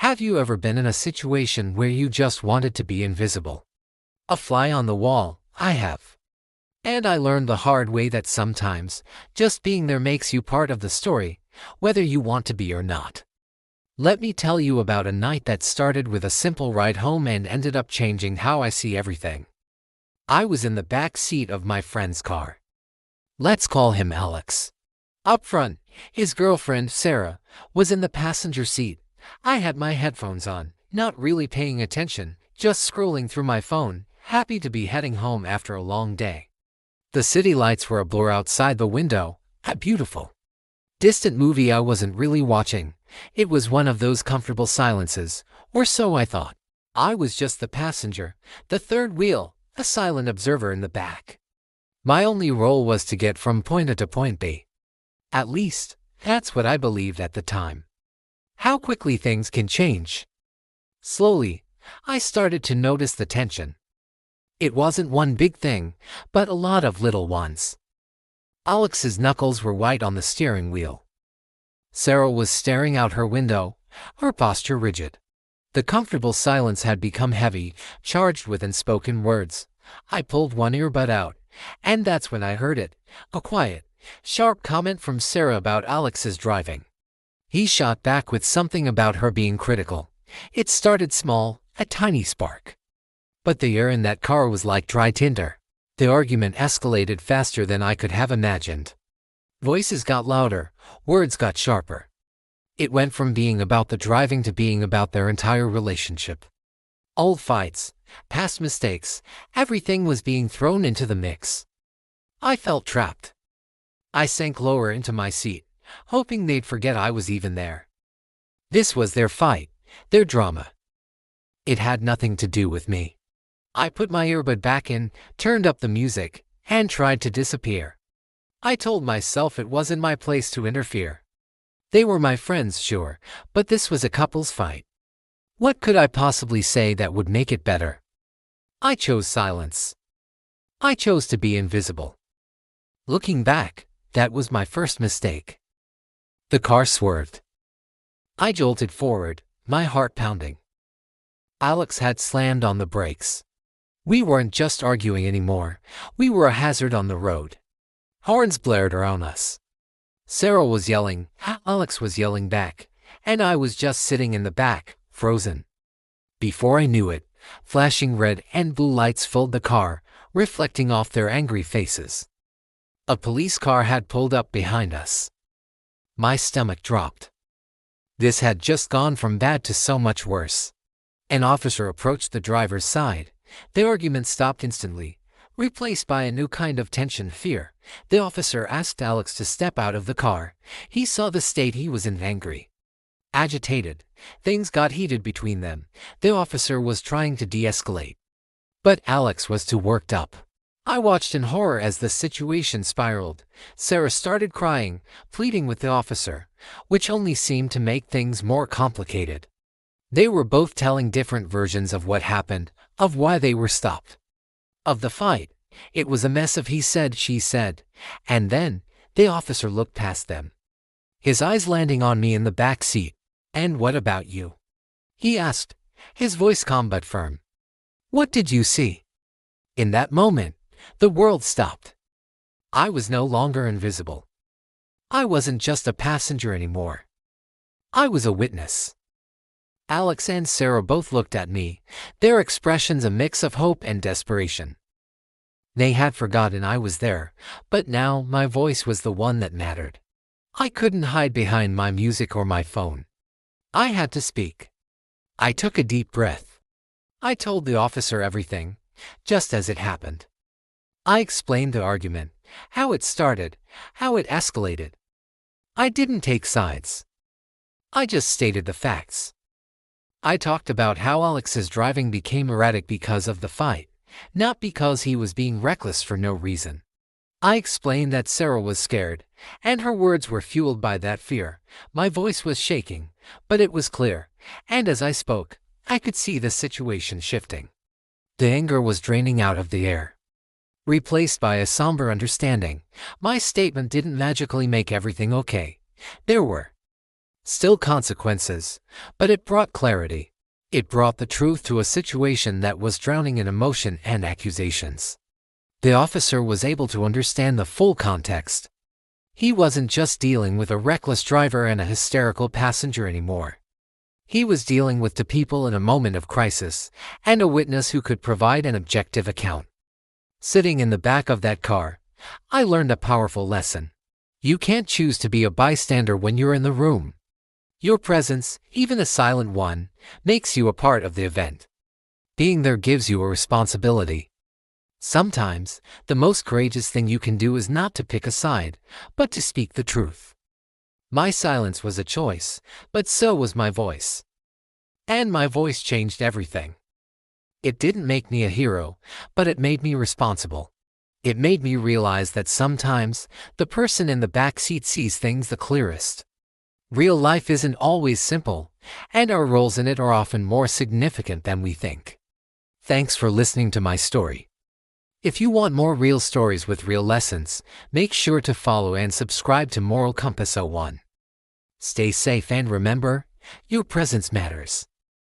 Have you ever been in a situation where you just wanted to be invisible? A fly on the wall? I have. And I learned the hard way that sometimes, just being there makes you part of the story, whether you want to be or not. Let me tell you about a night that started with a simple ride home and ended up changing how I see everything. I was in the back seat of my friend's car. Let's call him Alex. Up front, his girlfriend, Sarah, was in the passenger seat. I had my headphones on, not really paying attention, just scrolling through my phone, happy to be heading home after a long day. The city lights were a blur outside the window, a beautiful, distant movie I wasn't really watching. It was one of those comfortable silences, or so I thought. I was just the passenger, the third wheel, a silent observer in the back. My only role was to get from point A to point B. At least, that's what I believed at the time. How quickly things can change. Slowly, I started to notice the tension. It wasn't one big thing, but a lot of little ones. Alex's knuckles were white on the steering wheel. Sarah was staring out her window, her posture rigid. The comfortable silence had become heavy, charged with unspoken words. I pulled one earbud out, and that's when I heard it, a quiet, sharp comment from Sarah about Alex's driving. He shot back with something about her being critical. It started small, a tiny spark. But the air in that car was like dry tinder. The argument escalated faster than I could have imagined. Voices got louder, words got sharper. It went from being about the driving to being about their entire relationship. Old fights, past mistakes, everything was being thrown into the mix. I felt trapped. I sank lower into my seat, hoping they'd forget I was even there. This was their fight, their drama. It had nothing to do with me. I put my earbud back in, turned up the music, and tried to disappear. I told myself it wasn't my place to interfere. They were my friends, sure, but this was a couple's fight. What could I possibly say that would make it better? I chose silence. I chose to be invisible. Looking back, that was my first mistake. The car swerved. I jolted forward, my heart pounding. Alex had slammed on the brakes. We weren't just arguing anymore, we were a hazard on the road. Horns blared around us. Sarah was yelling, Alex was yelling back, and I was just sitting in the back, frozen. Before I knew it, flashing red and blue lights filled the car, reflecting off their angry faces. A police car had pulled up behind us. My stomach dropped. This had just gone from bad to so much worse. An officer approached the driver's side. The argument stopped instantly, replaced by a new kind of tension, fear. The officer asked Alex to step out of the car. He saw the state he was in, angry, agitated. Things got heated between them. The officer was trying to de-escalate, but Alex was too worked up. I watched in horror as the situation spiraled. Sarah started crying, pleading with the officer, which only seemed to make things more complicated. They were both telling different versions of what happened, of why they were stopped, of the fight. It was a mess of he said, she said, and then the officer looked past them, his eyes landing on me in the back seat. And what about you? He asked, his voice calm but firm. What did you see? In that moment, the world stopped. I was no longer invisible. I wasn't just a passenger anymore. I was a witness. Alex and Sarah both looked at me, their expressions a mix of hope and desperation. They had forgotten I was there, but now my voice was the one that mattered. I couldn't hide behind my music or my phone. I had to speak. I took a deep breath. I told the officer everything, just as it happened. I explained the argument, how it started, how it escalated. I didn't take sides. I just stated the facts. I talked about how Alex's driving became erratic because of the fight, not because he was being reckless for no reason. I explained that Sarah was scared, and her words were fueled by that fear. My voice was shaking, but it was clear, and as I spoke, I could see the situation shifting. The anger was draining out of the air, replaced by a somber understanding. My statement didn't magically make everything okay. There were Still consequences, but it brought clarity. It brought the truth to a situation that was drowning in emotion and accusations. The officer was able to understand the full context. He wasn't just dealing with a reckless driver and a hysterical passenger anymore. He was dealing with two people in a moment of crisis, and a witness who could provide an objective account. Sitting in the back of that car, I learned a powerful lesson. You can't choose to be a bystander when you're in the room. Your presence, even a silent one, makes you a part of the event. Being there gives you a responsibility. Sometimes, the most courageous thing you can do is not to pick a side, but to speak the truth. My silence was a choice, but so was my voice. And my voice changed everything. It didn't make me a hero, but it made me responsible. It made me realize that sometimes, the person in the back seat sees things the clearest. Real life isn't always simple, and our roles in it are often more significant than we think. Thanks for listening to my story. If you want more real stories with real lessons, make sure to follow and subscribe to Moral Compass 01. Stay safe and remember, your presence matters.